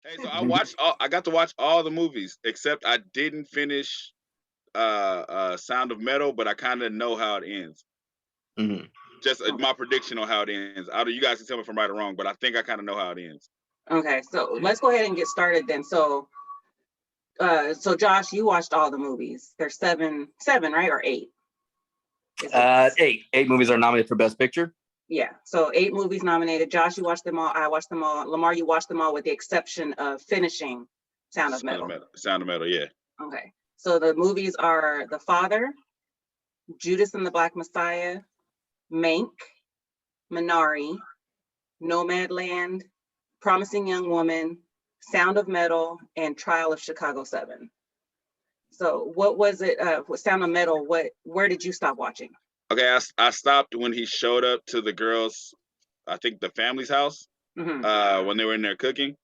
Hey, so I got to watch all the movies except I didn't finish Sound of Metal, but I kind of know how it ends. Mhm. Just Okay. my prediction on how it ends. You guys can tell me if I'm right or wrong, but I think I kind of know how it ends. Okay, so let's go ahead and get started then. So Josh, you watched all the movies. There's seven, right, or eight? Is it? Eight movies are nominated for Best Picture. Yeah, so 8 movies nominated. Josh, you watched them all. I watched them all. Lamar, you watched them all with the exception of finishing Sound of Metal. Sound of Metal, yeah. Okay, so the movies are The Father, Judas and the Black Messiah, Mank, Minari, Nomadland, Promising Young Woman, Sound of Metal, and Trial of Chicago 7. So what was it, with Sound of Metal, where did you stop watching? Okay, I stopped when he showed up to the girls, I think the family's house, when they were in there cooking.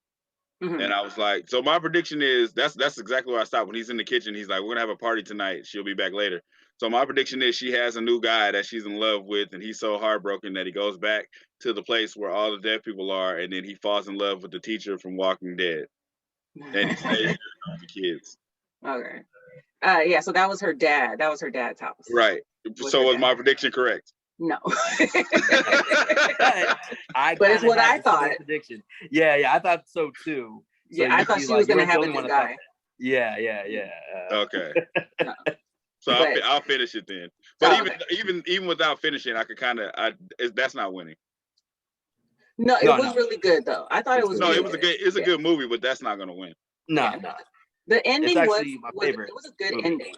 And I was like, so my prediction is that's exactly where I stopped. When he's in the kitchen, he's like, we're gonna have a party tonight. She'll be back later. So my prediction is she has a new guy that she's in love with, and he's so heartbroken that he goes back to the place where all the dead people are, and then he falls in love with the teacher from Walking Dead. And he stays there with the kids. Okay. Yeah, so that was her dad. That was her dad's house. Right. So was my prediction correct? No. But it's what I thought. Prediction. Yeah, I thought so too. So yeah, I thought she was gonna have a new guy. Yeah. Okay. No. So I'll finish it then. But even without finishing, I could that's not winning. No, it was really good though. I thought it was. No, it's a good movie, but that's not gonna win. No. The ending was my favorite. It was a good ending.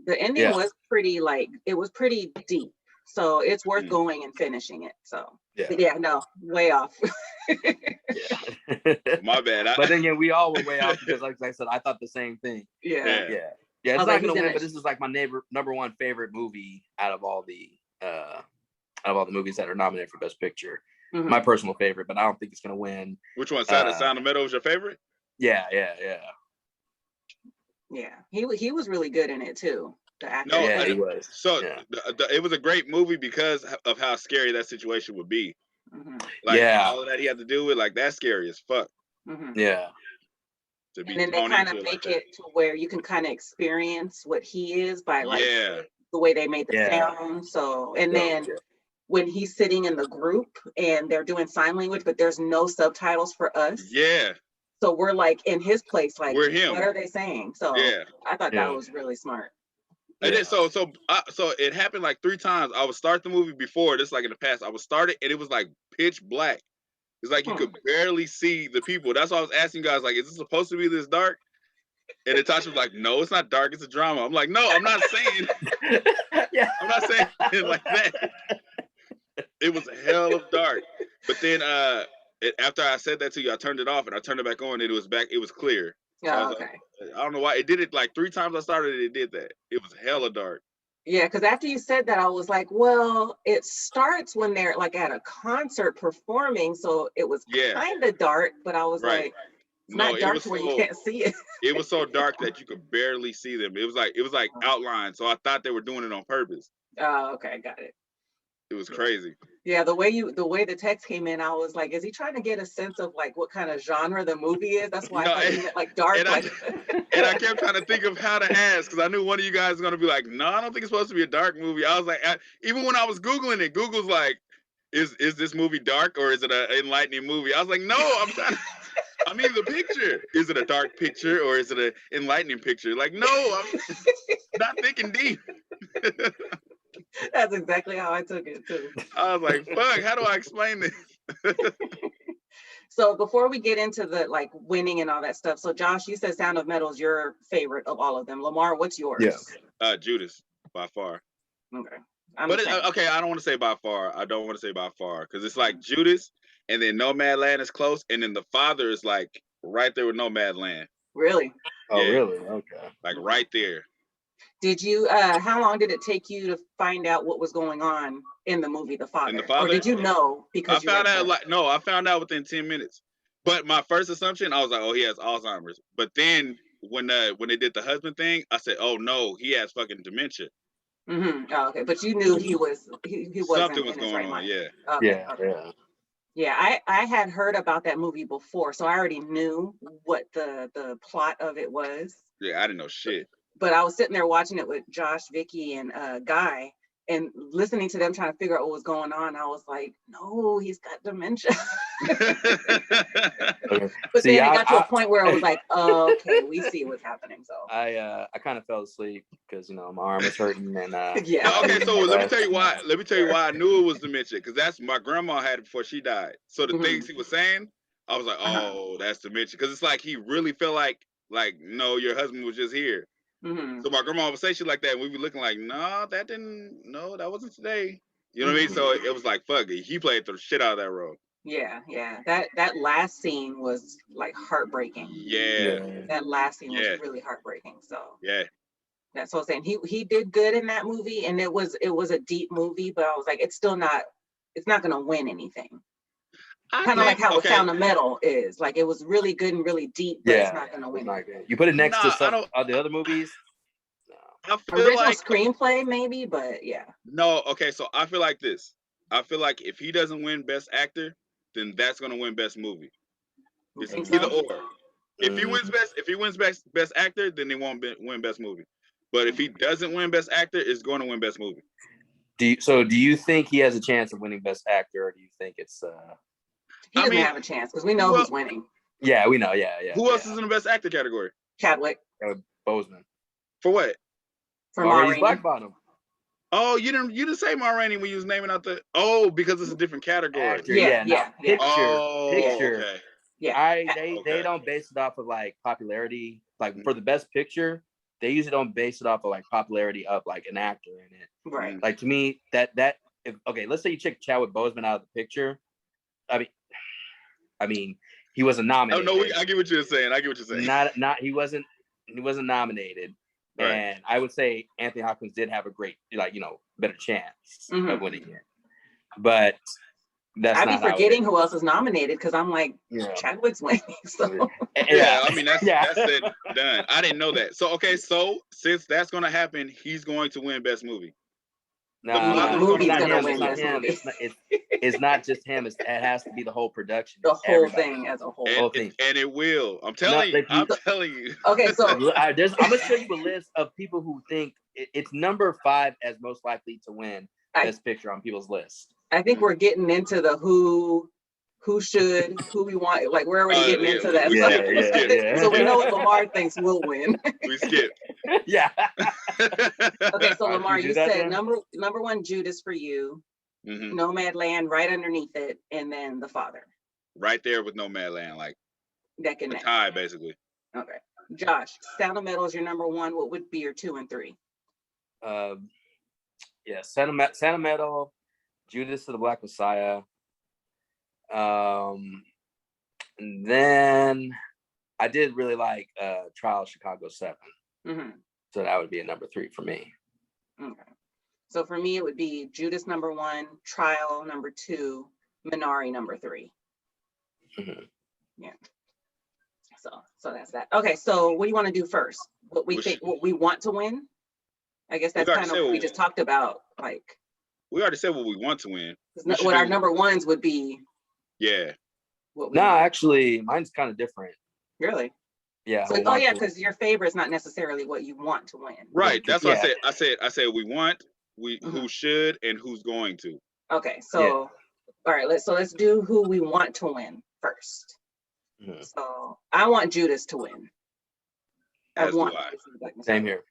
The ending was pretty it was pretty deep. So it's worth going and finishing it. So no, way off. My bad. But then again, we all were way off because, like I said, I thought the same thing. Yeah. It's not gonna win, but this is like my number one favorite movie out of all the movies that are nominated for Best Picture. My personal favorite, but I don't think it's gonna win. Which one? Sound of Metal was your favorite? Yeah. Yeah, he was really good in it too. The actor. No, he was. So it was a great movie because of how scary that situation would be. All of that he had to do with, that's scary as fuck. Yeah. And then they kind of make it to where you can kind of experience what he is by the way they made the sound. So then when he's sitting in the group and they're doing sign language, but there's no subtitles for us. Yeah. So we're in his place, we're him. What are they saying? So I thought that was really smart. And then, so it happened 3 times. I would start the movie before this, in the past. I would start it and it was pitch black. It's you could barely see the people. That's why I was asking you guys, is this supposed to be this dark? And Natasha was like, no, it's not dark. It's a drama. I'm like, no, I'm not saying. I'm not saying it like that. It was hell of dark. But then after I said that to you, I turned it off and I turned it back on and it was back. It was clear. Oh, okay. I don't know why. It did it 3 times I started it. It did that. It was hella dark. Yeah, because after you said that, I was like, well, it starts when they're at a concert performing. So it was kind of dark, but I was like, it's not dark where you can't see it. It was so dark that you could barely see them. It was like outlined. So I thought they were doing it on purpose. Oh, okay, got it. It was crazy. Yeah, the way the text came in, I was like, is he trying to get a sense of what kind of genre the movie is? That's why I thought meant dark. And I kept trying to think of how to ask because I knew one of you guys was gonna be like, no, I don't think it's supposed to be a dark movie. I was like, even when I was Googling it, Google's like, is this movie dark or is it an enlightening movie? I was like, no, I mean the picture. Is it a dark picture or is it an enlightening picture? No, I'm not thinking deep. That's exactly how I took it too. I was like, fuck, how do I explain this? So before we get into the winning and all that stuff, so Josh, you said Sound of Metal is your favorite of all of them. Lamar, what's yours? Yeah. Judas, by far. Okay. Okay, I don't want to say by far. I don't want to say by far because it's Judas and then Nomadland is close and then The Father is right there with Nomadland. Really? Oh, really? Okay. Right there. Did you, how long did it take you to find out what was going on in the movie The Father? In The Father? Or did you know because I found out within 10 minutes. But my first assumption, I was like, oh, he has Alzheimer's. But then when they did the husband thing, I said, oh, no, he has fucking dementia. Mm-hmm. Oh, okay. But you knew he wasn't something was going on, mind. yeah. Okay. Yeah. Yeah, I had heard about that movie before, so I already knew what the plot of it was. Yeah, I didn't know shit. But I was sitting there watching it with Josh, Vicky, and Guy, and listening to them trying to figure out what was going on. I was like, no, he's got dementia. But then it got to a point where I was like, oh, okay, we see what's happening. So I kind of fell asleep because my arm was hurting and yeah. No, okay, so let me tell you why. Let me tell you why I knew it was dementia, because that's my grandma had it before she died. So the things he was saying, I was like, oh, that's dementia, because it's like he really felt like no, your husband was just here. So my grandma would say shit like that, and we'd be looking like, no, that wasn't today. You know what I mean? So it was like, fuck it. He played the shit out of that role. Yeah. That last scene was like heartbreaking. Yeah. That last scene was really heartbreaking. So yeah. That's what I'm saying. He did good in that movie, and it was a deep movie, but I was like, it's not gonna win anything. Kind of like how Sound of Metal is. Like, it was really good and really deep, but it's not gonna win. You put it next to some of the other movies. I feel original like screenplay, maybe, but yeah. No, okay, so I feel like this. I feel like if he doesn't win Best Actor, then that's gonna win Best Movie. It's either or. If he wins best Actor, then they won't win Best Movie. But if he doesn't win Best Actor, it's going to win Best Movie. Do you think he has a chance of winning Best Actor, or do you think it's? He doesn't have a chance because we know who's winning. Yeah, we know. Yeah. Who else is in the Best Actor category? Chadwick. Boseman. For what? For Ma Rainey. Black Bottom. Oh, you didn't say Ma Rainey when you was naming out the. Oh, because it's a different category. Actor, yeah. Picture. Okay. Yeah. They don't base it off of like popularity. Like for the Best Picture, they usually don't base it off of like popularity of like an actor in it. Right. Like to me, that let's say you check Chadwick Boseman out of the picture. I mean, he wasn't nominated. No, I get what you're saying. He wasn't nominated. Right. And I would say Anthony Hopkins did have a great, better chance of winning it. But I'd be forgetting who else is nominated because I'm like, Chadwick's winning. So. Yeah, I mean that's it, done. I didn't know that. So since that's gonna happen, he's going to win Best Movie. The movie's gonna win Best Movie. It's not just him. It has to be the whole production. The whole thing as a whole. And it will. I'm telling you. Okay, so I'm gonna show you a list of people who think it's number 5 as most likely to win Best Picture on people's list. I think we're getting into the who should, who we want. Like we're already getting into that. Yeah. So we know what Lamar thinks will win. We skip. Yeah. Okay, so Lamar, you said number 1 Judas for you, Nomadland right underneath it, and then The Father. Right there with Nomadland, like neck and neck. Tie, basically. Okay. Josh, Sound of Metal is your number 1. What would be your 2 and 3? Sound of Metal, Judas of the Black Messiah. And then I did really like Trial of Chicago 7. So that would be a number 3 for me. Okay. So for me, it would be Judas number 1, Trial number 2, Minari number 3. Yeah. So that's that. Okay, so what do you want to do first? What we want to win? I guess that's kind of what we just talked about. Like, we already said what we want to win. What our number 1s would be. Yeah. Actually, mine's kind of different. Really? Yeah. So, because your favorite is not necessarily what you want to win. Right. That's what I said. I said we want, who should, and who's going to. Okay. So, all right. Let's do who we want to win first. So I want Judas to win. Same here.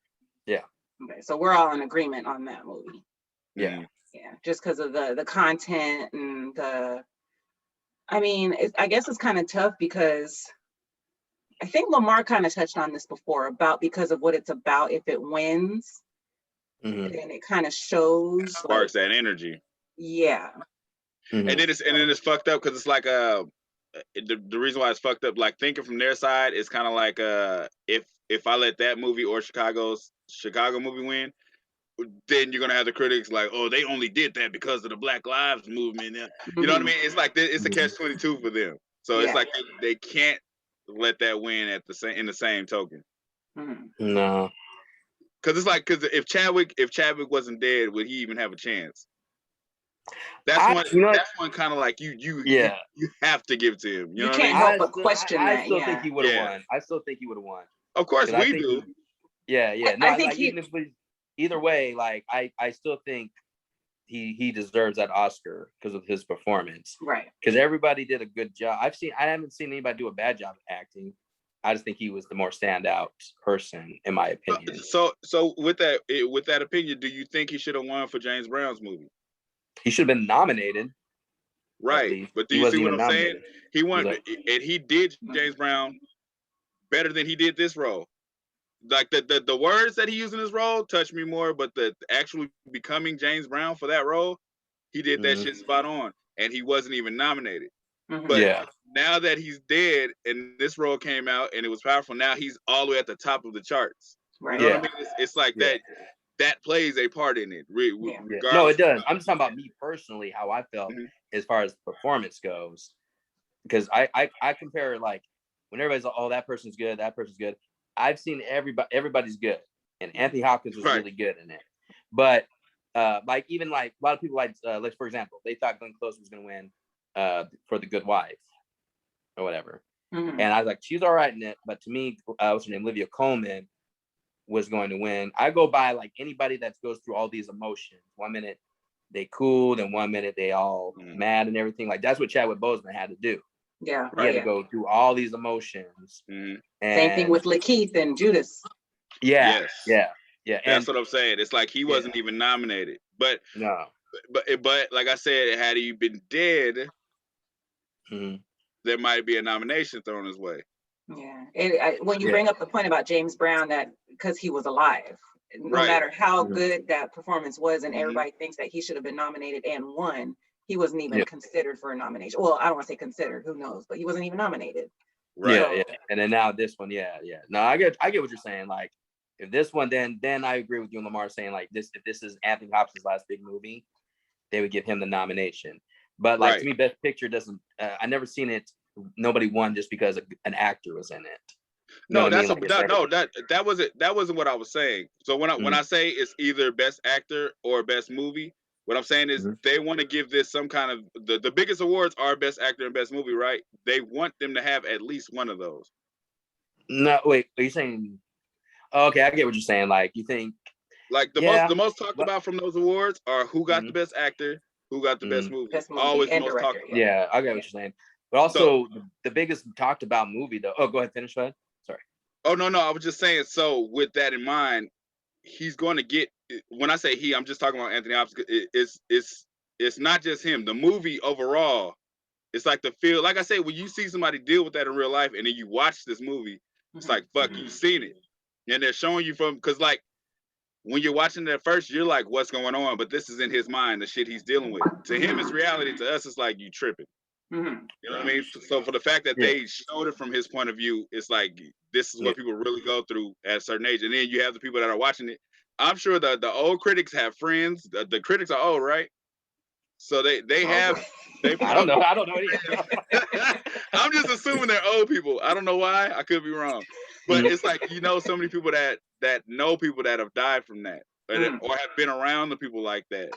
Yeah. Okay. So we're all in agreement on that movie. Yeah. Yeah. Just because of the content and I guess it's kind of tough because I think Lamar kind of touched on this before because of what it's about. If it wins, then it kind of shows sparks that energy. Yeah. And then it's fucked up because it's like the reason why it's fucked up, like thinking from their side, is kind of like if I let that movie or Chicago movie win, then you're gonna have the critics like, oh, they only did that because of the Black Lives Movement. You know what I mean? It's like it's a catch-22 for them. So it's like they can't let that win in the same token. No, because if Chadwick wasn't dead, would he even have a chance? That's one kind of like you have to give to him. You know what I mean? You can't help but question that. I still think he would have won. I still think he would have won. Of course we do. Yeah. No, I think even if either way, like I still think he deserves that Oscar because of his performance. Right. Because everybody did a good job. I haven't seen anybody do a bad job of acting. I just think he was the more standout person, in my opinion. So with that opinion, do you think he should have won for James Brown's movie? He should have been nominated. Right. But do you see what I'm saying? He won, and he did James Brown better than he did this role. Like the words that he used in his role touched me more, but the actually becoming James Brown for that role, he did that shit spot on, and he wasn't even nominated. But now that he's dead and this role came out and it was powerful, now he's all the way at the top of the charts. Right. You know what I mean? It's like that plays a part in it. No, it does. I'm just talking about me personally, how I felt as far as performance goes, because I compare, like, when everybody's like, oh, that person's good, I've seen everybody's good, and Anthony Hopkins was really good in it. But like, even like a lot of people like for example, they thought Glenn Close was going to win for The Good Wife or whatever, and I was like, she's all right in it, but to me, what's her name, Olivia Colman, was going to win. I go by like anybody that goes through all these emotions. 1 minute they cool, then 1 minute they all mad and everything. Like, that's what Chadwick Boseman had to do. Yeah, he had to go through all these emotions. And same thing with Lakeith and Judas. Yeah. That's what I'm saying. It's like he wasn't even nominated. But no. But like I said, had he been dead, there might be a nomination thrown his way. Yeah. When you bring up the point about James Brown, that because he was alive, no matter how good that performance was, and everybody thinks that he should have been nominated and won, he wasn't even considered for a nomination. Well, I don't want to say considered, who knows, but he wasn't even nominated. Right. And then now this one, No, I get what you're saying. Like, if this one, then I agree with you and Lamar saying, like, if this is Anthony Hopkins' last big movie, they would give him the nomination. But like, to me, Best Picture doesn't. I never seen it. Nobody won just because an actor was in it. No, that wasn't what I was saying. So when I say it's either Best Actor or Best Movie, what I'm saying is they want to give this some kind of the biggest awards are Best Actor and Best Movie, right? They want them to have at least one of those. No, wait, are you saying? Oh, okay, I get what you're saying. Like, you think like the most talked about from those awards are who got the Best Actor, who got the Best Movie. Always the most talked about. Yeah, I get what you're saying. But also the biggest talked about movie though. Oh, go ahead, finish that. Sorry. Oh no, I was just saying. So with that in mind, he's going to get. When I say he, I'm just talking about Anthony Hopkins. It's not just him. The movie overall, it's like the feel. Like I say, when you see somebody deal with that in real life, and then you watch this movie, it's like fuck, you've seen it, and they're showing you because like when you're watching it at first, you're like, what's going on? But this is in his mind, the shit he's dealing with. To him, it's reality. To us, it's like you tripping. You know what I mean? So for the fact that they showed it from his point of view, it's like this is what people really go through at a certain age. And then you have the people that are watching it. I'm sure the old critics have friends. The critics are old, right? So they have. I don't know either. I'm just assuming they're old people. I don't know why. I could be wrong. But it's like, so many people that know people that have died from that, or have been around the people like that.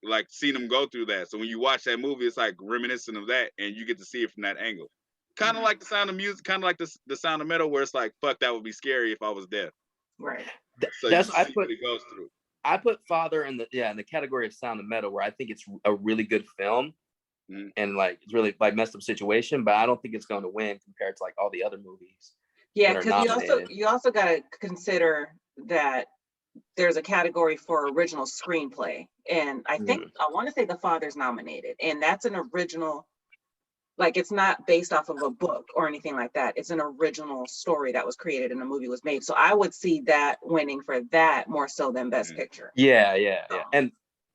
Like seen them go through that. So when you watch that movie, it's like reminiscent of that, and you get to see it from that angle. Kind of like The Sound of Music, kind of like the Sound of Metal, where it's like, fuck, that would be scary if I was deaf. Right. So that's what he goes through. I put Father in the category of Sound of Metal, where I think it's a really good film, and like it's really like messed up situation, but I don't think it's going to win compared to like all the other movies. Yeah, because you also got to consider that there's a category for original screenplay, and I think I want to say The Father's nominated, and that's an original, like, it's not based off of a book or anything like that. It's an original story that was created and the movie was made. So I would see that winning for that more so than Best Picture. Yeah. And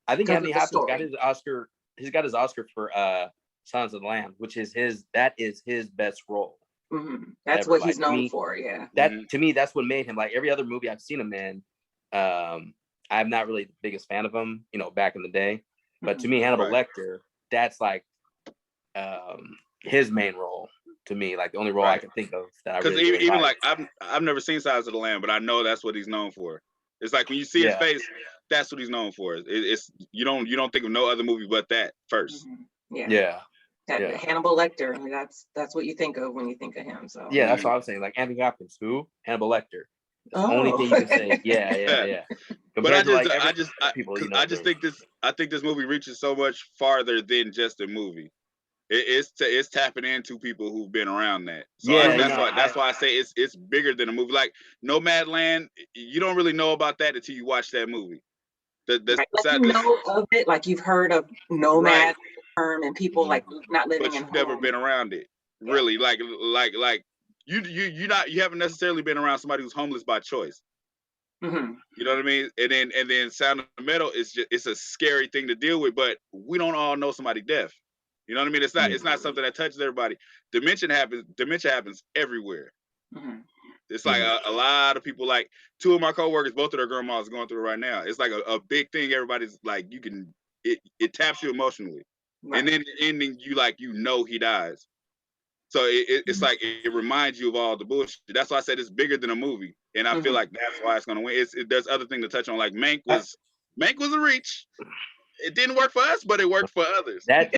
I think Anthony Hopkins got his Oscar. He's got his Oscar for Silence of the Lambs, which is his best role. That's what he's known for. Yeah. That to me, that's what made him, like every other movie I've seen him in. I'm not really the biggest fan of him, back in the day, but to me, Hannibal Lecter, that's like his main role to me, like the only role I can think of that I really even like I've never seen Silence of the Lamb, but I know that's what he's known for. It's like when you see his face, that's what he's known for. It's you don't think of no other movie but that first. Yeah. Hannibal Lecter. I mean, that's what you think of when you think of him. So yeah, that's what I was saying. Like Anthony Hopkins, who Hannibal Lecter. That's the only thing you can say. Yeah. But I think this movie reaches so much farther than just a movie. It's tapping into people who've been around that. So that's why I say it's bigger than a movie. Like Nomadland, you don't really know about that until you watch that movie. Like you know of it, like you've heard of nomad term and people like not living in. But you've never been around it, really. Like you haven't necessarily been around somebody who's homeless by choice. Mm-hmm. You know what I mean? And then Sound of Metal it's a scary thing to deal with, but we don't all know somebody deaf. You know what I mean? It's not something that touches everybody. Dementia happens everywhere. Mm-hmm. It's like a lot of people, like two of my coworkers, both of their grandmas are going through it right now. It's like a big thing. Everybody's like, it taps you emotionally. Right. And then the ending, you know he dies. So it's like it reminds you of all the bullshit. That's why I said it's bigger than a movie. And I feel like that's why it's gonna win. There's other thing to touch on, like Mank was a reach. It didn't work for us, but it worked for others. That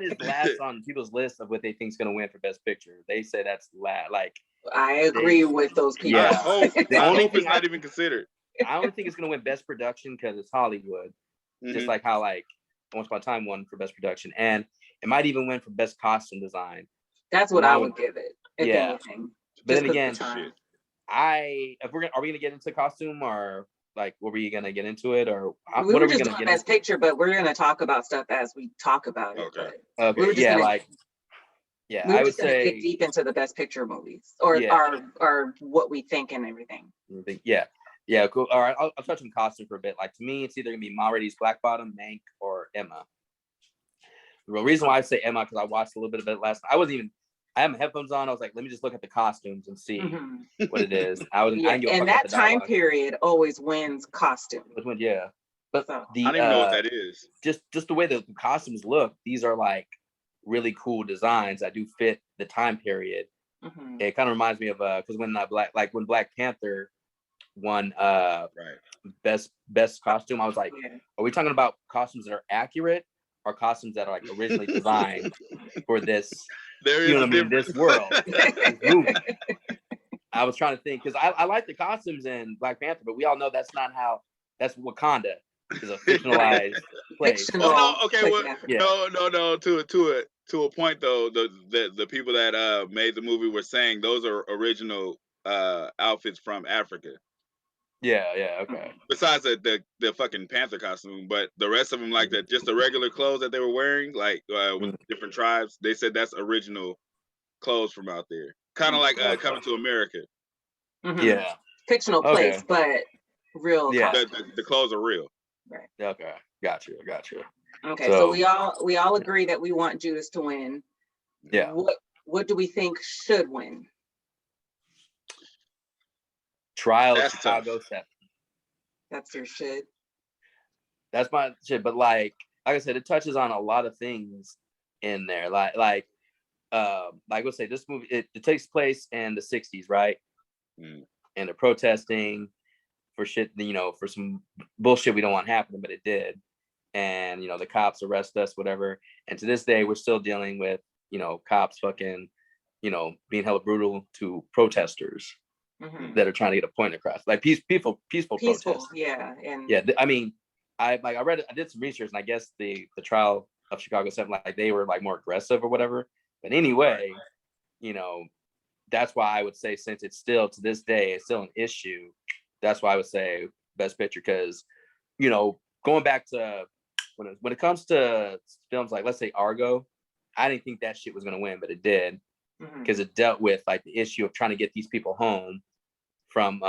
is last on people's list of what they think is going to win for Best Picture. They say that's like. I agree with those people. Yeah, I hope it's not even considered. I don't think it's going to win Best Production because it's Hollywood, just like how like Once Upon a Time won for Best Production, and it might even win for Best Costume Design. That's what I would give it. If anything. But then again, are we going to get into costume or? Like, were we gonna get into it, or what are we just doing Best Picture? But we're gonna talk about stuff as we talk about it. Okay. I would say get deep into the Best Picture movies, or what we think and everything. Yeah, cool. All right, I'll touch on costume for a bit. Like to me, it's either gonna be Ma Rainey's Black Bottom, Mank, or Emma. The real reason why I say Emma because I watched a little bit of it last night. I had my headphones on. I was like, let me just look at the costumes and see what it is. And that time period always wins costume. But I don't even know what that is. Just the way the costumes look, these are like really cool designs that do fit the time period. It kind of reminds me of because when Black Panther won best costume, I was like, are we talking about costumes that are accurate or costumes that are like originally designed for this? This world. This movie. I was trying to think because I like the costumes in Black Panther, but we all know that's not how. That's Wakanda is a fictionalized place. No. To a point though, the people that made the movie were saying those are original outfits from Africa. Okay. Besides the fucking Panther costume, but the rest of them, like just the regular clothes that they were wearing, like with different tribes, they said that's original clothes from out there. Kind of like Coming to America. Yeah. Fictional place, but real. Yeah. The clothes are real. Right. Okay. Got you. Okay, so we all agree that we want Judas to win. Yeah. What do we think should win? Trial of Chicago 7. That's your shit. That's my shit. But like I said, it touches on a lot of things in there. Like we'll say this movie it takes place in the 60s, right? And they're protesting for shit, for some bullshit we don't want happening, but it did. And the cops arrest us, whatever. And to this day, we're still dealing with cops fucking being hella brutal to protesters. That are trying to get a point across, like peaceful protests. Yeah, and I mean, I did some research, and I guess the trial of Chicago 7, like they were like more aggressive or whatever. But anyway, that's why I would say since it's still to this day, it's still an issue. That's why I would say Best Picture because, going back to when it comes to films like let's say Argo, I didn't think that shit was gonna win, but it did because it dealt with like the issue of trying to get these people home from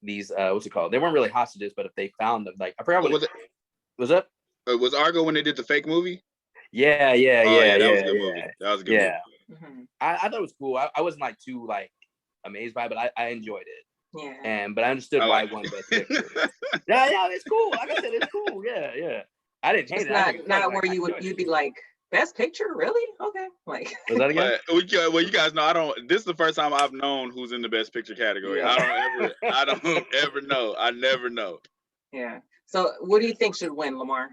these what's it called? They weren't really hostages, but if they found them, like I forgot what was it? Was Argo when they did the fake movie? Yeah. That was a good movie. That was a good movie. I thought it was cool. I wasn't like too like amazed by it, but I enjoyed it. Yeah. But I understood why it won Best Picture. yeah, it's cool. Like I said, it's cool. Yeah. I didn't hate it. Not where you'd be like, Best Picture, really? Okay, like. Was that again? Well, you guys know I don't. This is the first time I've known who's in the Best Picture category. Yeah. I don't ever know. I never know. Yeah. So, what do you think should win, Lamar?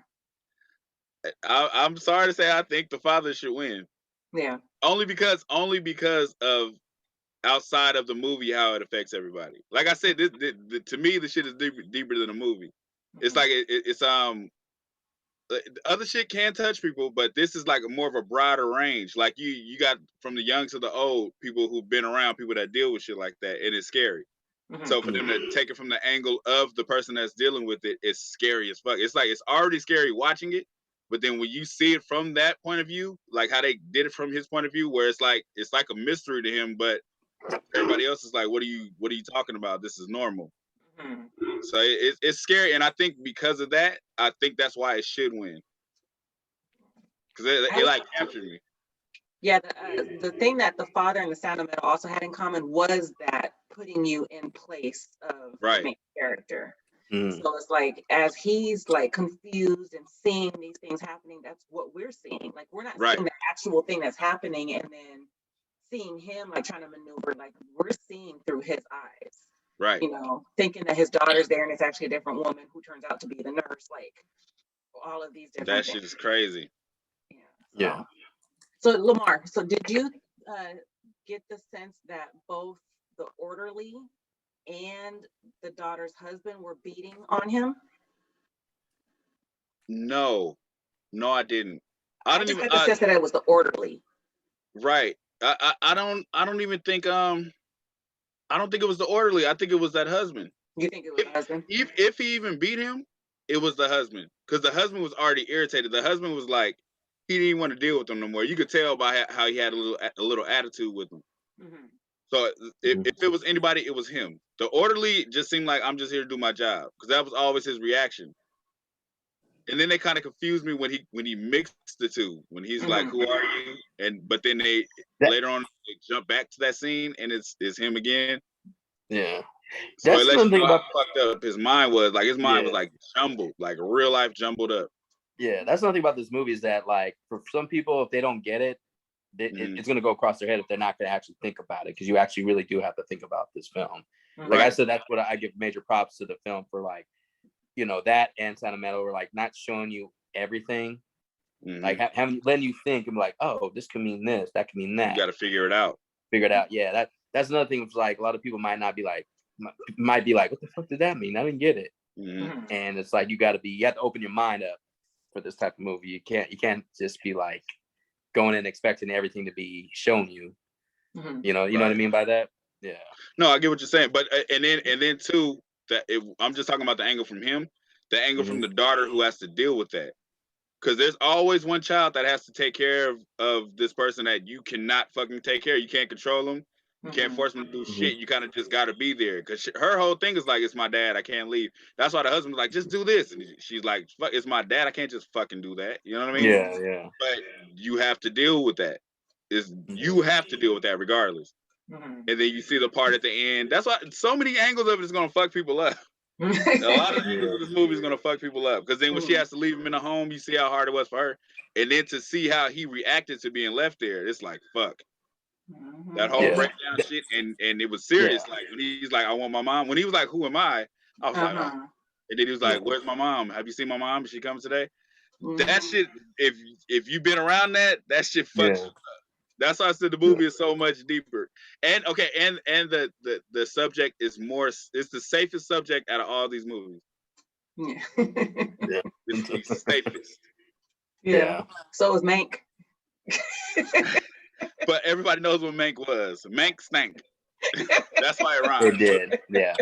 I'm sorry to say, I think The Father should win. Yeah. Only because of outside of the movie how it affects everybody. Like I said, to me the shit is deeper than a movie. It's like it's other shit can touch people, but this is like more of a broader range. Like you got from the young to the old, people who've been around people that deal with shit like that, and it's scary. So for them to take it from the angle of the person that's dealing with it, it's scary as fuck. It's like it's already scary watching it, but then when you see it from that point of view, like how they did it from his point of view, where it's like a mystery to him, but everybody else is like, what are you talking about? This is normal. So it's scary, and I think because of that, I think that's why it should win. Because it like captured me. Yeah, the thing that The Father and The Sound of Metal also had in common was that putting you in place of the main character. So it's like, as he's like confused and seeing these things happening, that's what we're seeing. Like, we're not seeing the actual thing that's happening and then seeing him like trying to maneuver. Like, we're seeing through his eyes. Right. You know, thinking that his daughter's there and it's actually a different woman who turns out to be the nurse. Like, all of these different that things. shit is crazy. Yeah. So Lamar, so did you get the sense that both the orderly and the daughter's husband were beating on him? No, I didn't. I just got the sense that it was the orderly. Right. I don't even think I don't think it was the orderly. I think it was that husband. You think it was the husband? If he even beat him, it was the husband, because the husband was already irritated. The husband was like, he didn't want to deal with him no more. You could tell by how he had a little attitude with him. So if it was anybody, it was him. The orderly just seemed like, I'm just here to do my job, because that was always his reaction. And then they kind of confused me when he mixed the two. When he's like, "Who are you?" But then later on they jump back to that scene and it's him again. Yeah. So that's it lets you know how fucked up his mind was. Like, his mind was like jumbled, like real life jumbled up. Yeah, that's another thing about this movie, is that like for some people, if they don't get it, it's going to go across their head if they're not going to actually think about it, because you actually really do have to think about this film. Like I said, that's what I give major props to the film for, like, you know, that and Sound of Metal were like not showing you everything, like letting you think and be like, oh, this could mean this, that could mean that. You got to figure it out. Yeah, that's another thing. Like, a lot of people might be like, what the fuck did that mean? I didn't get it. And it's like, you have to open your mind up for this type of movie. You can't just be like going in expecting everything to be shown you. You know what I mean by that? Yeah. No, I get what you're saying, but and then too, I'm just talking about the angle from him, the angle from the daughter who has to deal with that. Because there's always one child that has to take care of this person that you cannot fucking take care of. You can't control them. You can't force them to do shit. You kind of just got to be there. Because her whole thing is like, it's my dad, I can't leave. That's why the husband's like, just do this. And she's like, fuck, it's my dad, I can't just fucking do that. You know what I mean? Yeah. But you have to deal with that. You have to deal with that regardless. And then you see the part at the end. That's why so many angles of it is going to fuck people up. A lot of angles of this movie is going to fuck people up. Because then when she has to leave him in a home, you see how hard it was for her. And then to see how he reacted to being left there, it's like, fuck. That whole breakdown shit. And it was serious. Like, when he's like, I want my mom. When he was like, who am I was like, oh. And then he was like, where's my mom? Have you seen my mom? Is she coming today? That shit, if you've been around that shit fucks you up. That's why I said the movie is so much deeper. And and the subject is it's the safest subject out of all these movies. It's the safest. Yeah. So is Mank. But everybody knows what Mank was. Mank stank. That's why it rhymes. It did. Yeah.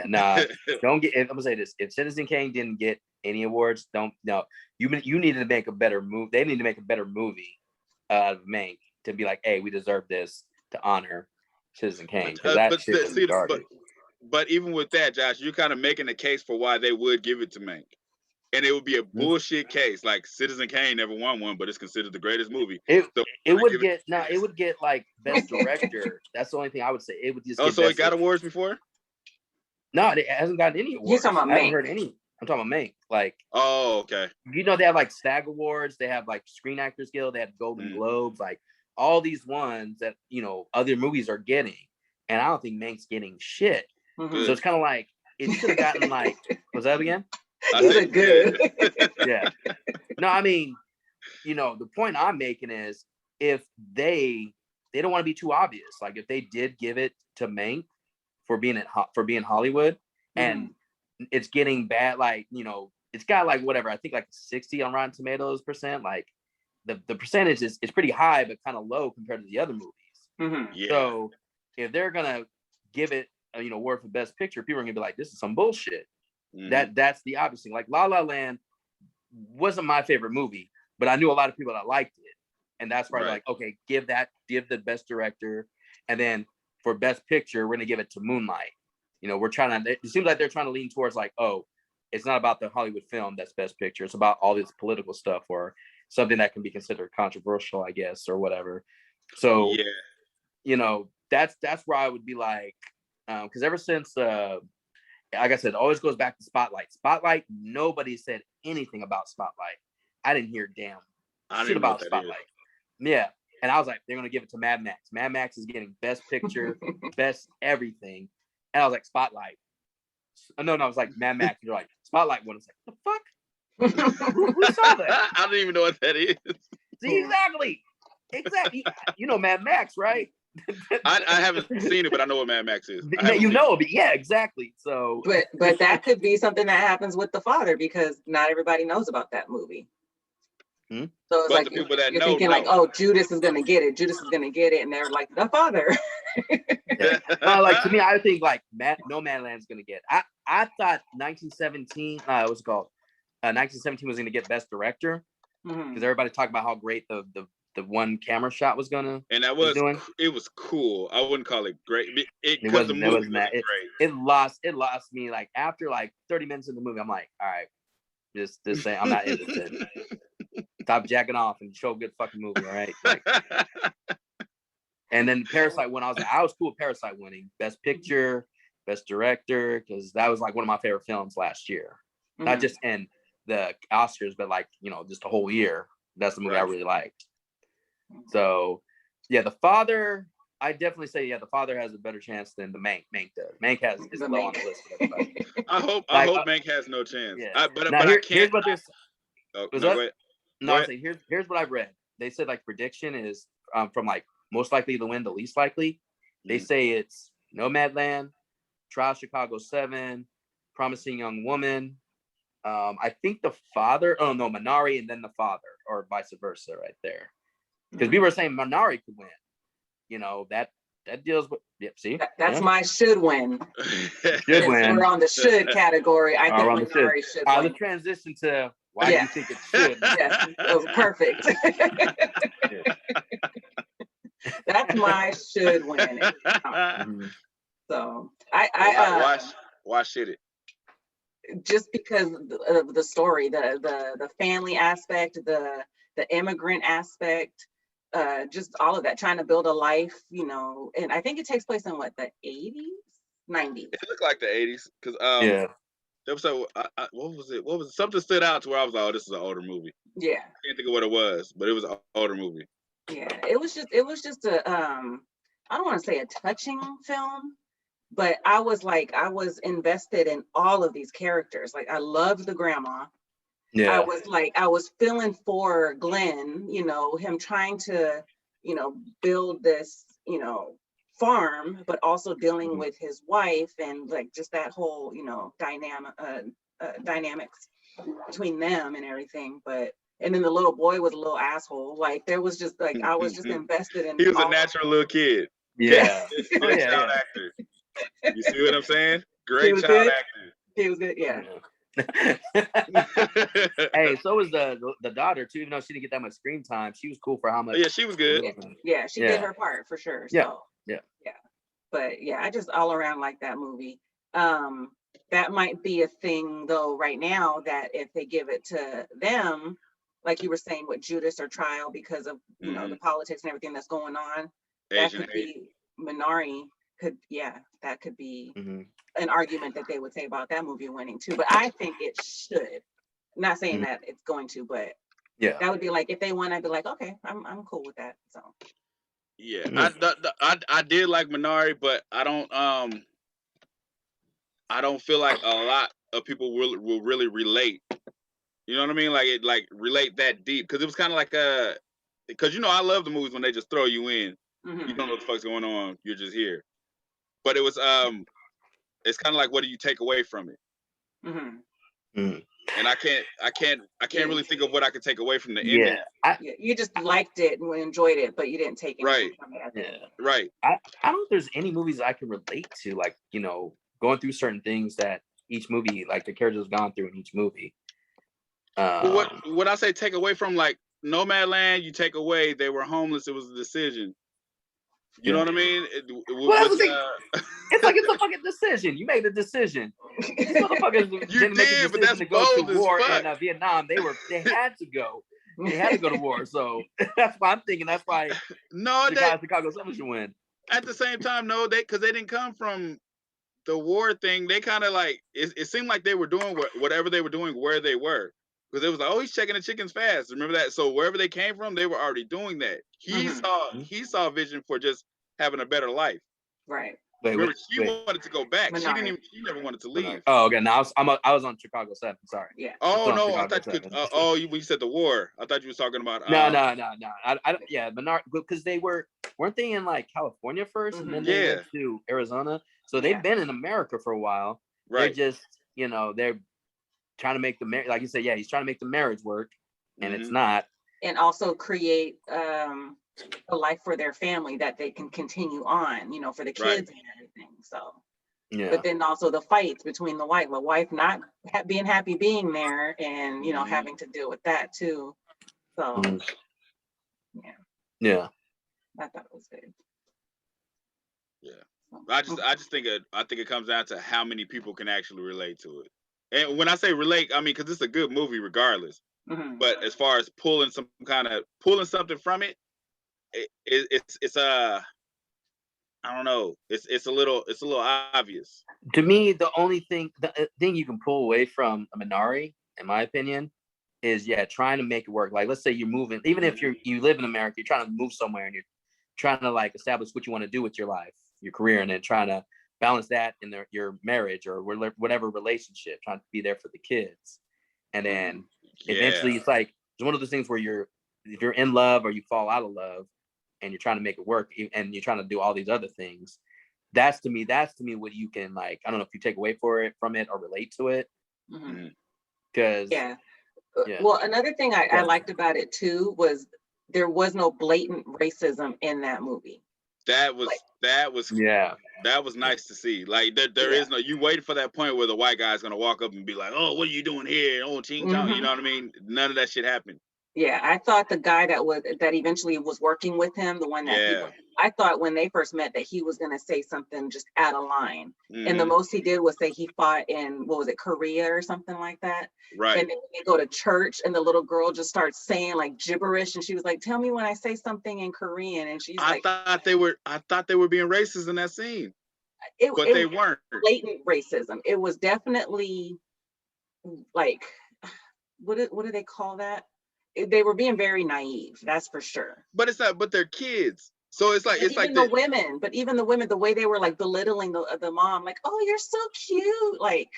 Nah, don't get. I'm gonna say this: if Citizen Kane didn't get any awards, you needed to make a better movie. They need to make a better movie of Mank to be like, hey, we deserve this, to honor Citizen Kane, because that shit was garbage. But even with that, Josh, you're kind of making a case for why they would give it to Mank. And it would be a bullshit case. Like, Citizen Kane never won one, but it's considered the greatest movie. It would get like best director. That's the only thing I would say. It would just. So it got awards before? No, it hasn't gotten any awards. He's talking about I haven't heard any. I'm talking about Mank. Like, oh, okay. You know, they have like SAG Awards, they have like Screen Actors Guild, they have Golden Globes, like all these ones that, you know, other movies are getting. And I don't think Mank's getting shit. Mhm. So it's kind of like, it should have gotten like, was that again? I said good. Yeah. No, I mean, you know, the point I'm making is if they don't want to be too obvious. Like if they did give it to Mank for being Hollywood and it's getting bad, like, you know, it's got like whatever, I think like 60 on Rotten Tomatoes %. Like the percentage is pretty high, but kind of low compared to the other movies. Yeah. So if they're gonna give it a, you know, award for Best Picture, people are gonna be like, this is some bullshit. That's the obvious thing. Like La La Land wasn't my favorite movie, but I knew a lot of people that liked it, and that's why like, okay, give the Best Director, and then for Best Picture, we're gonna give it to Moonlight. You know, it seems like they're trying to lean towards like, oh, it's not about the Hollywood film that's Best Picture. It's about all this political stuff or something that can be considered controversial, I guess, or whatever. So, you know, that's where I would be like, because ever since, like I said, it always goes back to Spotlight. Spotlight, nobody said anything about Spotlight. I didn't hear damn shit about Spotlight. Yeah. And I was like, they're going to give it to Mad Max. Mad Max is getting Best Picture, Best everything. And I was like, Spotlight. No, I was like, Mad Max. And they're like, Spotlight one. I was like, the fuck? who saw that? I don't even know what that is. See, exactly. You know Mad Max, right? I haven't seen it, but I know what Mad Max is. You know, but yeah, exactly. So, but that could be something that happens with The Father because not everybody knows about that movie. So it's like you're thinking like, oh, Judas is gonna get it. Judas is gonna get it, and they're like, The Father. Like to me, I think like Nomadland's gonna get. I thought 1917. What's it called? 1917 was gonna get Best Director because everybody talked about how great the one camera shot was gonna. And that was doing. It was cool. I wouldn't call it great. It wasn't. It wasn't that. It lost me like after like 30 minutes of the movie. I'm like, all right, just saying, I'm not interested. Stop jacking off and show a good fucking movie, all right? Like, and then Parasite won. I was cool with Parasite winning Best Picture, Best Director, because that was like one of my favorite films last year. Not just in the Oscars, but like, you know, just the whole year. That's the movie I really liked. So, yeah, The Father, I definitely say, The Father has a better chance than the Mank does. Mank is low on the list of everybody. I hope Mank has no chance. Yeah. But I can't. Here's what there's. No, I say here's what I've read. They said like prediction is from like most likely to win to least likely. They say it's Nomadland, Trial Chicago 7, Promising Young Woman. I think The Father. Oh no, Minari and then The Father, or vice versa, right there. Because we were saying Minari could win. You know, that deals with. Yep. See, that's my should win. Should win. We're on the should category. I think Minari should win. The transition to why do you think it should? Yes, it was perfect. That's my should win. So why should it? Just because of the story, the family aspect, the immigrant aspect, just all of that, trying to build a life, you know. And I think it takes place in what, the 80s, 90s. It looked like the 80s because episode, what was it? Something stood out to where I was like, oh, this is an older movie. Yeah. I can't think of what it was, but it was an older movie. Yeah, it was just a I don't want to say a touching film, but I was invested in all of these characters. Like I loved the grandma. Yeah. I was feeling for Glenn, you know, him trying to, you know, build this, you know, farm, but also dealing with his wife and like just that whole, you know, dynamics between them and everything. And then the little boy was a little asshole. Like there was just like I was just invested in. He was a natural little kid. Yeah. Great child actor. You see what I'm saying? Great child actor. He was good. Yeah. Hey, so was the daughter too. Even though she didn't get that much screen time, she was cool for how much. Yeah, she was good. Yeah, she did her part for sure. So, yeah. But yeah, I just all around like that movie. That might be a thing though right now, that if they give it to them, like you were saying with Judas or Trial, because of you know the politics and everything that's going on, that could be Minari. That could be an argument that they would say about that movie winning too. But I think it should. I'm not saying that it's going to, but yeah, that would be like if they won, I'd be like, okay, I'm cool with that. So Yeah, I did like Minari, but I don't feel like a lot of people will really relate. You know what I mean? Like it relate that deep, because it was kind of like because I love the movies when they just throw you in. You don't know what the fuck's going on. You're just here. But it was it's kind of like, what do you take away from it? And I can't really think of what I could take away from the ending. You just liked it and enjoyed it, but you didn't take anything from it. Right. I don't know if there's any movies I can relate to, like, going through certain things that each movie, like the characters have gone through in each movie. But what I say take away from, like, Nomadland, you take away they were homeless. It was a decision. You know what I mean? It's like it's a fucking decision. You made a decision. These motherfuckers didn't make a decision to go to war in Vietnam. They had to go. They had to go to war. So that's why I'm thinking. That's why Chicago 7 should win. At the same time, no, because they didn't come from the war thing. They kind of like it seemed like they were doing whatever they were doing where they were. Because it was like, oh, he's checking the chickens fast. Remember that? So wherever they came from, they were already doing that. He saw vision for just having a better life. Right. Remember, she wanted to go back. She never wanted to leave. Oh, okay. Now I was on Chicago 7. Sorry. Yeah. Oh no, I thought you could. You said the war. I thought you was talking about. No. Menard, because weren't they in like California first, and then they went to Arizona. So they've been in America for a while. Right. They're just they're trying to make the marriage, like you said, he's trying to make the marriage work, and it's not. And also create a life for their family that they can continue on, for the kids and everything. So, but then also the fights between the wife not being happy being there, and having to deal with that too. So, yeah, I thought it was good. Yeah, I just think it comes down to how many people can actually relate to it. And when I say relate, I mean, because it's a good movie regardless. But as far as pulling something from it, it's I don't know. It's a little obvious. To me, the thing you can pull away from a Minari, in my opinion, is trying to make it work. Like, let's say you're moving, even if you live in America, you're trying to move somewhere and you're trying to like establish what you want to do with your life, your career, and then trying to balance that in your marriage or whatever relationship, trying to be there for the kids. And then eventually it's like, it's one of those things where if you're in love or you fall out of love and you're trying to make it work and you're trying to do all these other things. That's to me what you can, like, I don't know if you take away from it or relate to it. Because well, another thing I liked about it too was there was no blatant racism in that movie. That was nice to see. Like there is no, you waiting for that point where the white guy's gonna walk up and be like, oh, what are you doing here? Oh, ching chong, you know what I mean? None of that shit happened. Yeah, I thought the guy that eventually was working with him, the one that I thought when they first met that he was gonna say something just out of line. And the most he did was say he fought in, what was it, Korea or something like that. Right. And then they go to church and the little girl just starts saying like gibberish, and she was like, tell me when I say something in Korean. And she's like, I thought they were being racist in that scene. But they weren't. Blatant racism. It was definitely like, what do they call that? They were being very naive, that's for sure. But it's not. But they're kids, so it's like even the women. But even the women, the way they were like belittling the mom, like, "Oh, you're so cute," like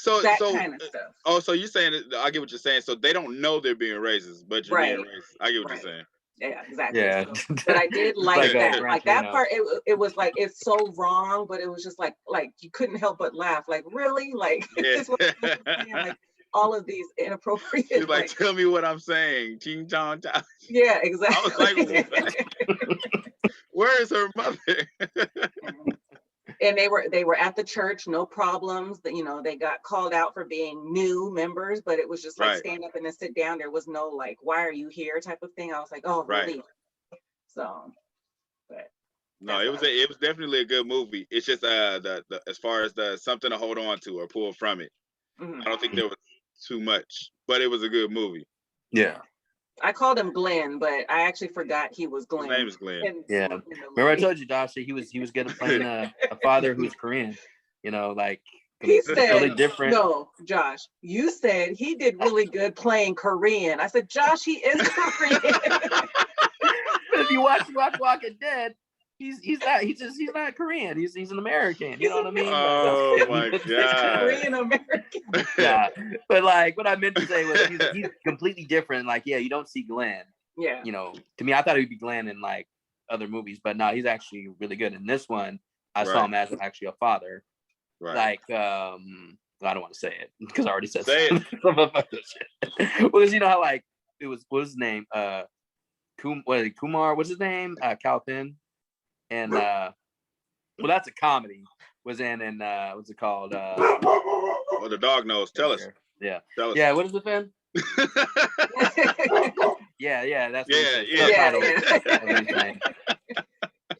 that kind of stuff. Oh, so you're saying? I get what you're saying. So they don't know they're being racist, but you're being racist. I get what you're saying. Yeah, exactly. Yeah. So, but I did like that. Like that part, it was like, it's so wrong, but it was just like you couldn't help but laugh. Like, really? Like, this was like, all of these inappropriate. She's like, tell me what I'm saying. Ching chong chong. Yeah, exactly. I was like, where is her mother? And they were at the church, no problems. They got called out for being new members, but it was just like stand up and then sit down. There was no like, why are you here type of thing. I was like, oh, really? So, but no, it was definitely a good movie. It's just the as far as the something to hold on to or pull from it. I don't think there was too much, but it was a good movie. Yeah. I called him Glenn, but I actually forgot he was Glenn. His name is Glenn. Remember I told you, Josh, he was good at playing a father who's Korean. You know, like he said, really different. No, Josh, you said he did really good playing Korean. I said, Josh, he is Korean. But if you watch Walking Dead, he's not Korean. He's an American. You know what I mean? Oh my god, Korean American. Yeah, but like what I meant to say was he's completely different. Like, yeah, you don't see Glenn. Yeah. You know, to me, I thought he'd be Glenn in like other movies, but no, he's actually really good in this one. I saw him as actually a father. right? Like, I don't want to say it because I already said it. Because you know how like it was, what was his name? Kumar, what's his name? Talkin, and well, that's a comedy. Was in and what's it called? Well, the dog knows. Tell us. Yeah. Tell us. Yeah. What is it, Finn? Yeah. That's yeah.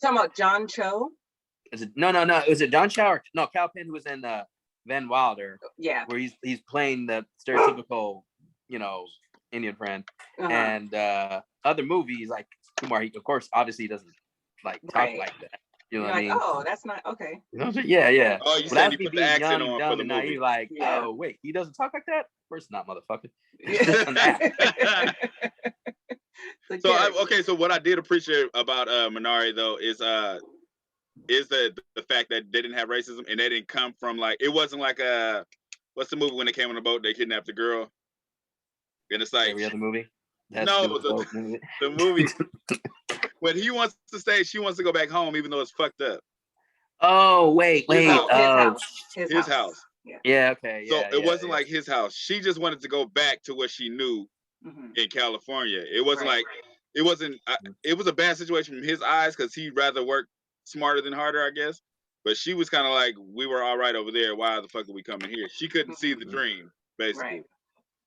Talking about John Cho? Is it no? Was it John Cho? No, Cal Penn, who was in Van Wilder. Yeah. Where he's playing the stereotypical, you know, Indian friend. And other movies like Kumar, of course, obviously he doesn't like talk like that. You know what I mean? Oh, that's not okay. You know, yeah. Oh, you said you put the accent young, on dumb, for the and movie. naive, like, oh wait, he doesn't talk like that? Of course not, motherfucker. So what I did appreciate about Minari though is the fact that they didn't have racism and they didn't come from like, it wasn't like what's the movie when they came on the boat, they kidnapped the girl? And it's like every other movie. No, the movie when he wants to stay, she wants to go back home even though it's fucked up. Oh wait. His house. Yeah, okay. So it wasn't like his house. She just wanted to go back to what she knew in California. It wasn't like it wasn't. It was a bad situation from his eyes because he'd rather work smarter than harder, I guess. But she was kind of like, we were all right over there. Why the fuck are we coming here? She couldn't see the dream, basically. Right.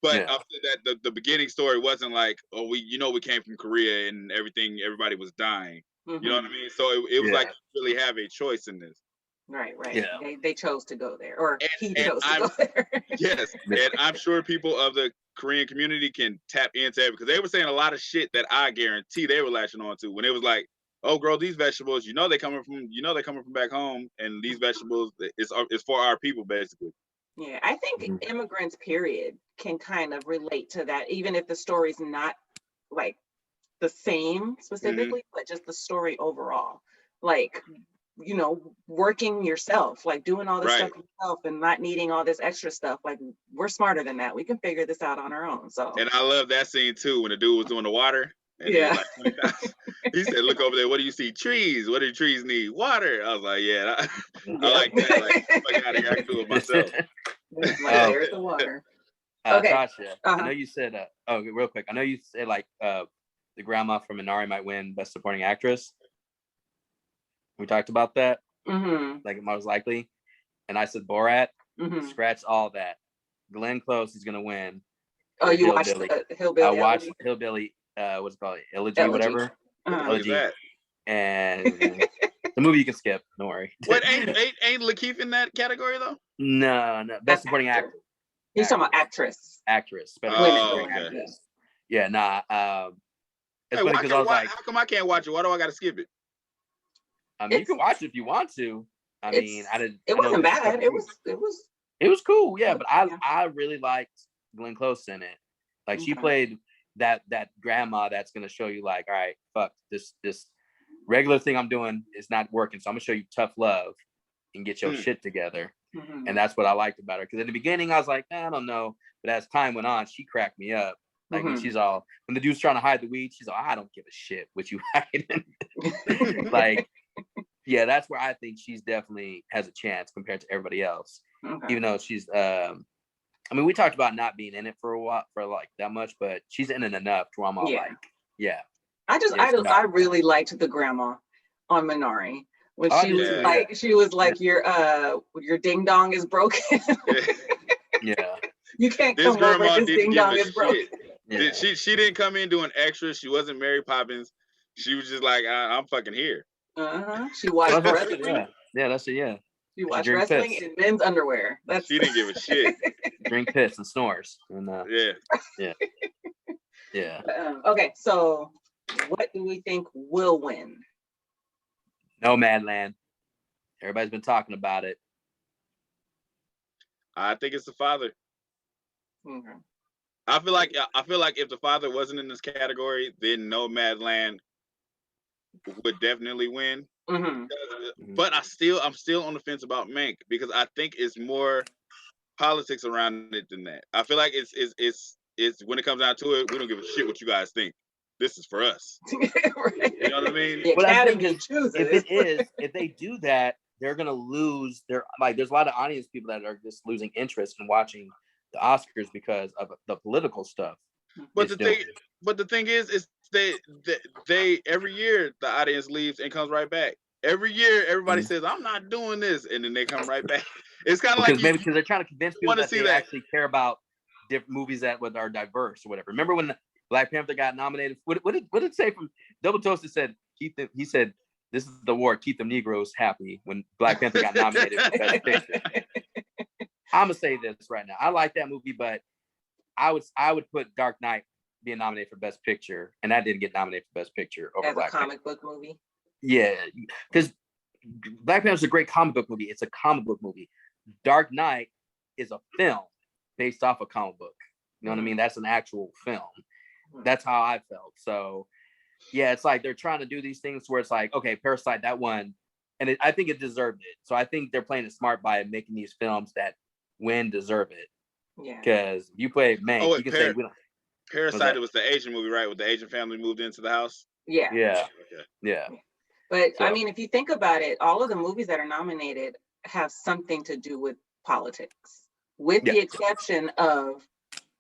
But after that, the beginning story wasn't like, oh, we came from Korea and everybody was dying. You know what I mean? So it was like you really have a choice in this. Right. Yeah. They chose to go there, or he chose to go there. Yes, and I'm sure people of the Korean community can tap into it because they were saying a lot of shit that I guarantee they were latching on to when it was like, oh, girl, these vegetables, they're coming from back home, and these vegetables is for our people, basically. Yeah, I think immigrants, period, can kind of relate to that, even if the story's not like the same specifically, but just the story overall. Like, working yourself, like doing all this stuff yourself and not needing all this extra stuff. Like, we're smarter than that. We can figure this out on our own. So. And I love that scene too when the dude was doing the water. And he said, "Look over there. What do you see? Trees. What do the trees need? Water." I was like, "Yeah, I like that. Like, fuck out of here. I can do it myself." There's the water. Okay. Tasha, I know you said. Real quick. I know you said like the grandma from Minari might win Best Supporting Actress. We talked about that. Like most likely, and I said Borat. Scratch all that. Glenn Close is gonna win. Oh, you watched Hillbilly? I watched Hillbilly. What's it called? Elegy, whatever. Elegy. And the movie you can skip. Don't worry. What ain't Lakeith in that category though? No. Best Supporting Actor. He's talking about actress. Actress. Actress. Yeah, nah. It's funny because I was like, how come I can't watch it? Why do I got to skip it? I mean, you can watch it if you want to. I mean, I didn't. It wasn't bad. It was cool. Yeah, but I really liked Glenn Close in it. Like she played that grandma that's gonna show you like, all right, fuck this regular thing I'm doing is not working, so I'm gonna show you tough love and get your shit together. And that's what I liked about her. Because in the beginning I was like, I don't know, but as time went on, she cracked me up. Like when the dude's trying to hide the weed, she's like, I don't give a shit what you hiding. Like, yeah, that's where I think she's definitely has a chance compared to everybody else. Even though she's I mean, we talked about not being in it for a while, for like that much, but she's in it enough to where I'm all like, yeah. I really liked the grandma on Minari when she was like, your ding dong is broken. Yeah. You can't come over. This ding dong is broken. Yeah. She didn't come in doing extra. She wasn't Mary Poppins. She was just like, I'm fucking here. She watched wrestling. Yeah, that's it. Yeah. She watched wrestling in men's underwear. She didn't give a shit. Drink piss and snores. And, yeah. Okay, so what do we think will win? Nomadland. Everybody's been talking about it. I think it's the father. Okay. I feel like if the father wasn't in this category, then Nomadland would definitely win. But I'm still on the fence about Mank because I think it's more politics around it than that. I feel like it's when it comes down to it, we don't give a shit what you guys think. This is for us. Right. You know what I mean? The Academy chooses. If they do that, they're gonna lose their there's a lot of audience people that are just losing interest in watching the Oscars because of the political stuff. But the thing is they every year the audience leaves and comes right back. Every year everybody says I'm not doing this, and then they come right back. It's kind of like because they're trying to convince people that they actually care about different movies that are diverse or whatever. Remember when Black Panther got nominated? What did it say from Double Toasted said? He said this is the war. Keep them Negroes happy. When Black Panther got nominated for Best Picture. I'm gonna say this right now. I like that movie, but I would put Dark Knight being nominated for Best Picture, and that didn't get nominated for Best Picture over as Black a comic book movie. Yeah, because Black Panther is a great comic book movie. It's a comic book movie. Dark Knight is a film based off a comic book. You know what I mean? That's an actual film. That's how I felt. So, yeah, it's like they're trying to do these things where it's like, okay, Parasite, that one, and I think it deserved it. So I think they're playing it smart by making these films that win deserve it. Yeah. Because you play Mank, you can say we don't. Parasite, it was the Asian movie, right? With the Asian family moved into the house. Yeah. Yeah. Okay. Yeah. But so, I mean, if you think about it, all of the movies that are nominated have something to do with politics, with the exception of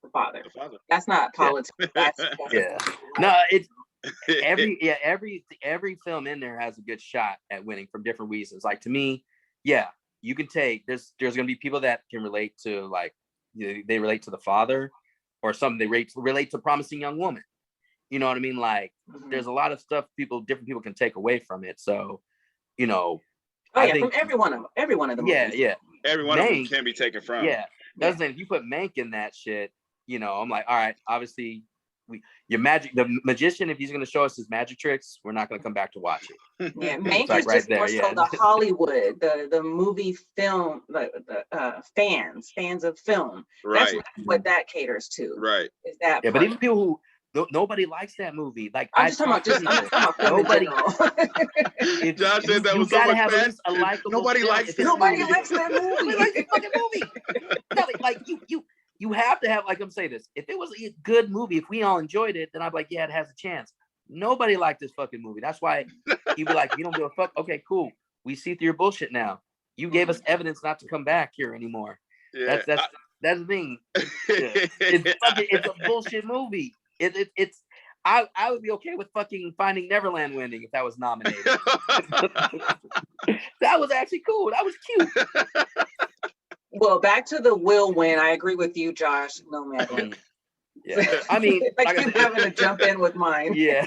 The Father. That's not politics. That's no, it's every film in there has a good shot at winning from different reasons. Like, to me, you can take there's gonna be people that can relate to, like, they relate to The Father, or something they relate to Promising Young Woman. You know what I mean? Like, there's a lot of stuff different people can take away from it. So, I think from every one of them. Yeah. Every one of them can be taken from. Yeah. That's the thing. If you put Mank in that shit, I'm like, all right, obviously the magician, if he's going to show us his magic tricks, we're not going to come back to watch it. Yeah, Mank is just more so the Hollywood, the movie film, the fans of film. Right. That's what that caters to. Right. Is that but even people who nobody likes that movie. Like, I'm just talking about nobody. Josh said that was so much bad. Nobody likes that movie. Nobody likes the fucking movie. Like, you have to have, like, I'm saying this. If it was a good movie, if we all enjoyed it, then I'd be like, yeah, it has a chance. Nobody liked this fucking movie. That's why you'd be like, you don't give a fuck. Okay, cool. We see through your bullshit now. You gave us evidence not to come back here anymore. Yeah, that's the thing. Yeah. It's a bullshit movie. I would be okay with fucking Finding Neverland winning if that was nominated. That was actually cool. That was cute. Well, back to the will win. I agree with you, Josh. No matter. Yeah, I mean, like you having to jump in with mine. Yeah.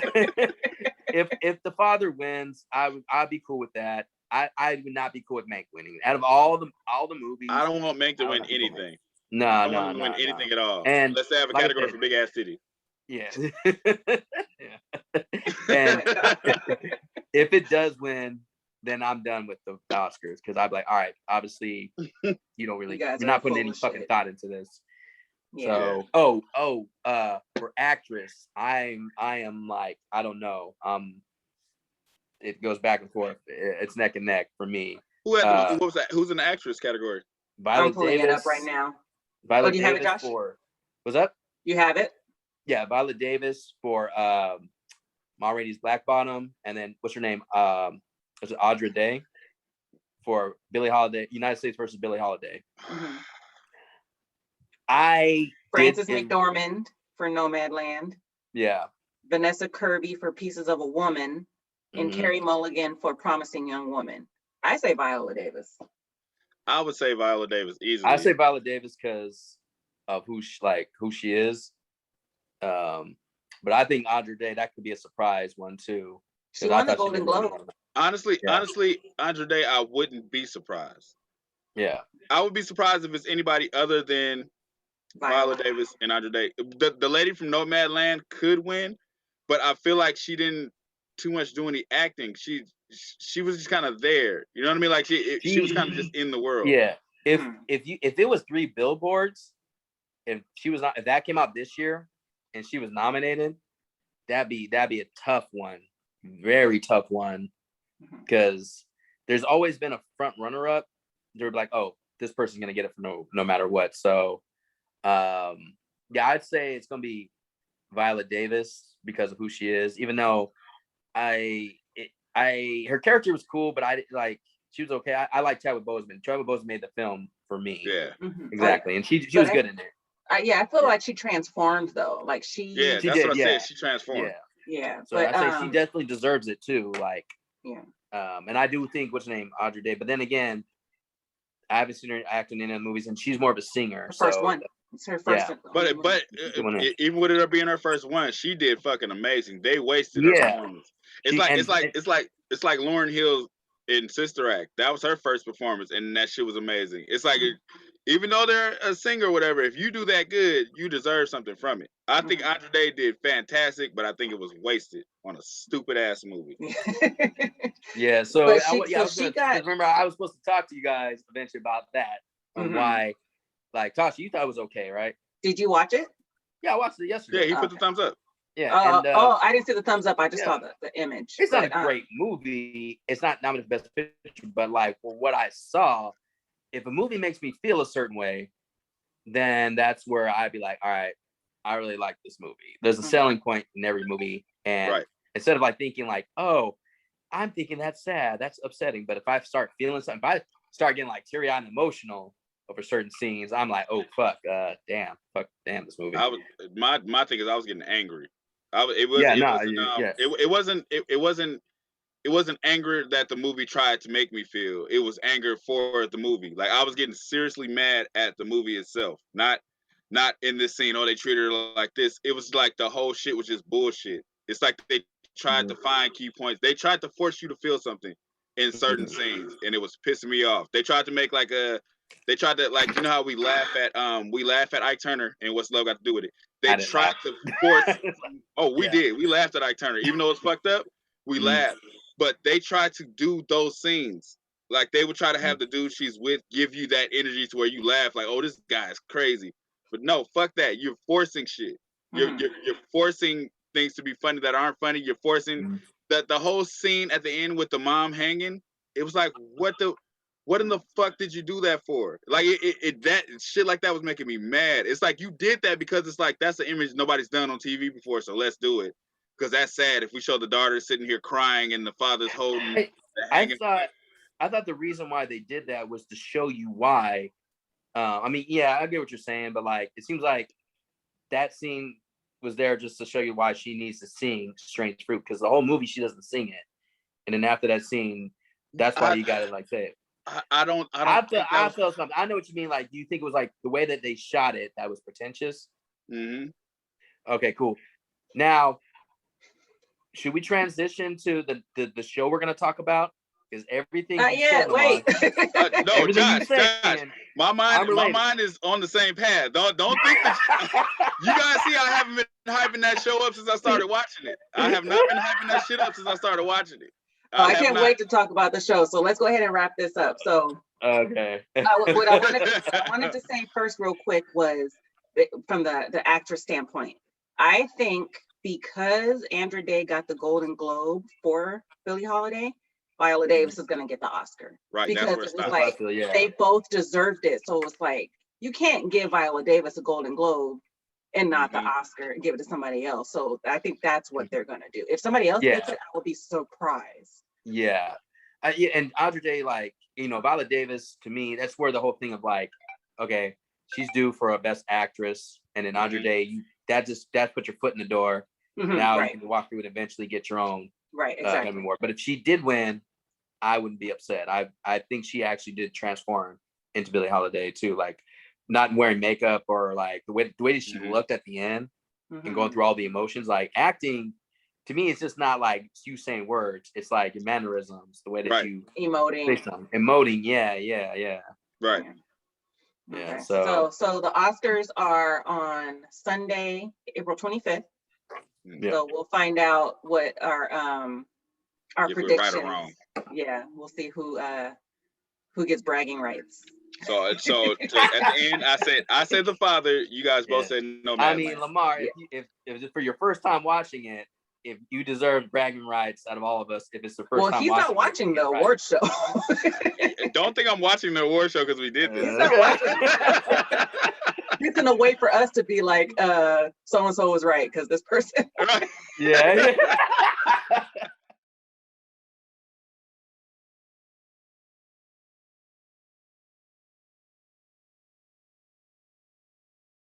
If The Father wins, I'd be cool with that. I would not be cool with Mank winning. Out of all the movies, I don't want Mank to win anything. No, I don't want him to win anything at all. And let's have a category for big ass titty. Yeah. And if it does win, then I'm done with the Oscars, because I'd be like, all right, obviously you don't really, you're not putting any fucking thought into this. Yeah. So for actress, I am like, I don't know. It goes back and forth. It's neck and neck for me. What was that? Who's in the actress category? I'm pulling it up right now. Violet do you Davis have it, Josh? What's up? You have it? Yeah, Violet Davis for Ma Rainey's Black Bottom, and then what's her name? Is it Audra Day for Billie Holiday, United States versus Billie Holiday. Mm-hmm. Frances McDormand for Nomadland. Yeah. Vanessa Kirby for Pieces of a Woman, and Carey Mulligan for Promising Young Woman. I say Viola Davis. I would say Viola Davis easily. I say Viola Davis because of who she is. But I think Audra Day, that could be a surprise one too. She won the Golden Globe. Honestly, Audra Day, I wouldn't be surprised. Yeah. I would be surprised if it's anybody other than Viola Davis and Audra Day. The lady from Nomadland could win, but I feel like she didn't too much do any acting. She was just kind of there. You know what I mean? Like she was kind of just in the world. Yeah. if it was 3 Billboards, if that came out this year and she was nominated, that'd be a tough one, very tough one, because there's always been a front runner up. They're like, oh, this person's gonna get it for no matter what. So, yeah, I'd say it's gonna be Viola Davis because of who she is. Even though her character was cool, but she was okay. I like Chadwick Boseman. Chadwick Boseman made the film for me. Yeah, exactly, and she was good in there. I feel like she transformed though. Like she that's did, what I said. She transformed. Yeah. So I'd say she definitely deserves it too. Like, yeah. And I do think what's her name, Audrey Day. But then again, I haven't seen her acting in any movies, and she's more of a singer. Her first one. It's her first. Yeah. But even with it being her first one, she did fucking amazing. They wasted her performance. It's like Lauryn Hill in Sister Act. That was her first performance, and that shit was amazing. It's like even though they're a singer or whatever, if you do that good, you deserve something from it. I think Audrey Day did fantastic, but I think it was wasted on a stupid ass movie. Yeah, so remember I was supposed to talk to you guys eventually about that on why, like, Tasha, you thought it was okay, right? Did you watch it? Yeah, I watched it yesterday. Yeah, he put the thumbs up. Yeah. I didn't see the thumbs up. I just saw the image. It's not a great movie. It's not nominated for Best Picture, but like for what I saw, if a movie makes me feel a certain way, then that's where I'd be like, all right, I really like this movie. There's a selling point in every movie, and instead of like thinking like, oh, I'm thinking that's sad, that's upsetting. But if I start feeling something, if I start getting like teary-eyed and emotional over certain scenes, I'm like, oh fuck, damn, this movie. My thing is I was getting angry. It wasn't anger that the movie tried to make me feel. It was anger for the movie. Like I was getting seriously mad at the movie itself. Not in this scene, oh, they treated her like this. It was like the whole shit was just bullshit. It's like they tried to find key points. They tried to force you to feel something in certain scenes, and it was pissing me off. They tried to make they tried to, like, you know how we laugh at Ike Turner and What's Love Got to Do with It? They tried to force. We did. We laughed at Ike Turner, even though it's fucked up. We laughed, but they tried to do those scenes. Like they would try to have the dude she's with give you that energy to where you laugh, like, oh, this guy's crazy. But no, fuck that. You're forcing shit. You're forcing things to be funny that aren't funny. You're forcing the whole scene at the end with the mom hanging. It was like, what in the fuck did you do that for? Like that shit like that was making me mad. It's like you did that because it's like that's an image nobody's done on TV before, so let's do it. Because that's sad if we show the daughter sitting here crying and the father's holding. I thought the reason why they did that was to show you why. I mean, yeah, I get what you're saying, but like it seems like that scene was there just to show you why she needs to sing "Strange Fruit," because the whole movie she doesn't sing it, and then after that scene, that's why you gotta like say it. I feel something. I know what you mean. Like, do you think it was like the way that they shot it that was pretentious? Mm-hmm. Okay, cool. Now, should we transition to the show we're gonna talk about? Because everything. No, Josh. My mind is on the same path. Don't think that you guys see I haven't been hyping that show up since I started watching it. I have not been hyping that shit up since I started watching it. I can't wait to talk about the show. So let's go ahead and wrap this up. So okay. What I wanted to say first, real quick, was from the actress standpoint. I think because Andra Day got the Golden Globe for Billie Holiday, Viola Davis is going to get the Oscar. Right. Because that's where it was like they both deserved it. So it was like you can't give Viola Davis a Golden Globe and not the Oscar and give it to somebody else. So I think that's what they're going to do. If somebody else gets it, I will be surprised. Yeah. And Andra Day, like, Viola Davis, to me, that's where the whole thing of like, okay, she's due for a Best Actress. And then Andra Day, that put your foot in the door. Now you can walk through it and eventually get your own. Right, exactly. But if she did win, I wouldn't be upset. I think she actually did transform into Billie Holiday too. Like, not wearing makeup or like the way that she looked at the end and going through all the emotions. Like acting, to me, it's just not like you saying words. It's like your mannerisms, the way that you emoting. Yeah. Right. Yeah. Okay. So the Oscars are on Sunday, April 25th. Yeah. So we'll find out what our predictions. Right or wrong. Yeah, we'll see who gets bragging rights. So at the end, I said the father. You guys both said no. I mean, Lamar, if it was for your first time watching it, if you deserve bragging rights out of all of us, if it's the first time. Well, he's not watching the award show. Don't think I'm watching the award show because we did this. He's not watching. He's gonna wait for us to be like, so and so was right because this person. Yeah.